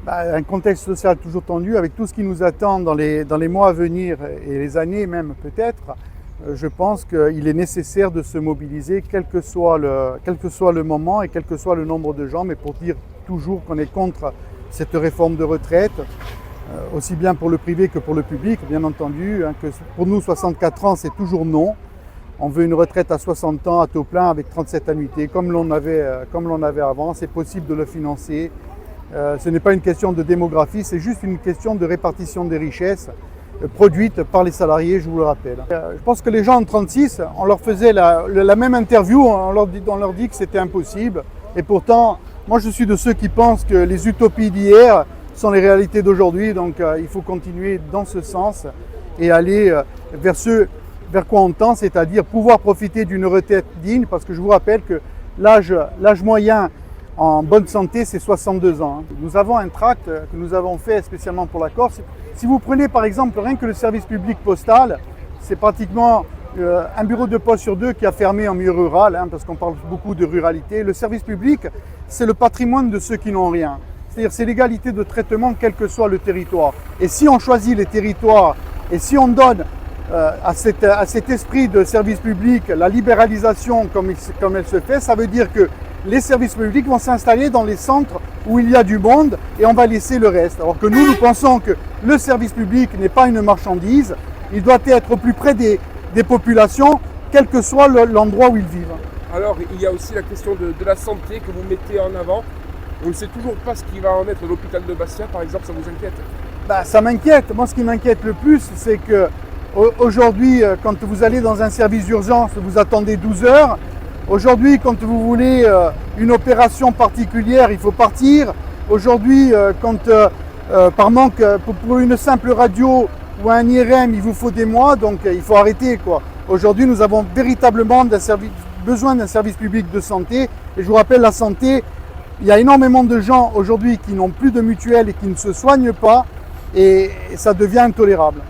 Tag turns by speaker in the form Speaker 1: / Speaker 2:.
Speaker 1: Un contexte social toujours tendu, avec tout ce qui nous attend dans les mois à venir et les années même peut-être, je pense qu'il est nécessaire de se mobiliser quel que soit le moment et quel que soit le nombre de gens, mais pour dire toujours qu'on est contre cette réforme de retraite, aussi bien pour le privé que pour le public, bien entendu, que pour nous 64 ans c'est toujours non. On veut une retraite à 60 ans à taux plein avec 37 annuités, comme l'on avait avant, c'est possible de le financer. Ce n'est pas une question de démographie, c'est juste une question de répartition des richesses produites par les salariés, je vous le rappelle. Je pense que les gens en 36, on leur faisait la même interview, on leur dit que c'était impossible. Et pourtant, moi je suis de ceux qui pensent que les utopies d'hier sont les réalités d'aujourd'hui. Donc il faut continuer dans ce sens et aller vers quoi on tend, c'est-à-dire pouvoir profiter d'une retraite digne, parce que je vous rappelle que l'âge moyen en bonne santé, c'est 62 ans. Nous avons un tract que nous avons fait spécialement pour la Corse. Si vous prenez par exemple rien que le service public postal, c'est pratiquement un bureau de poste sur deux qui a fermé en milieu rural, parce qu'on parle beaucoup de ruralité. Le service public, c'est le patrimoine de ceux qui n'ont rien. C'est-à-dire c'est l'égalité de traitement quel que soit le territoire. Et si on choisit les territoires et si on donne à cet esprit de service public la libéralisation comme elle se fait, ça veut dire que les services publics vont s'installer dans les centres où il y a du monde et on va laisser le reste. Alors que nous pensons que le service public n'est pas une marchandise, il doit être au plus près des populations, quel que soit l'endroit où ils vivent.
Speaker 2: Alors il y a aussi la question de la santé que vous mettez en avant. On ne sait toujours pas ce qui va en être de l'hôpital de Bastia, par exemple, ça vous inquiète?
Speaker 1: Ça m'inquiète. Moi, ce qui m'inquiète le plus, c'est que aujourd'hui, quand vous allez dans un service d'urgence, vous attendez 12 heures. Aujourd'hui, quand vous voulez une opération particulière, il faut partir. Aujourd'hui, par manque, pour une simple radio ou un IRM, il vous faut des mois, donc il faut arrêter, quoi. Aujourd'hui, nous avons véritablement besoin d'un service public de santé. Et je vous rappelle, la santé, il y a énormément de gens aujourd'hui qui n'ont plus de mutuelle et qui ne se soignent pas, et ça devient intolérable.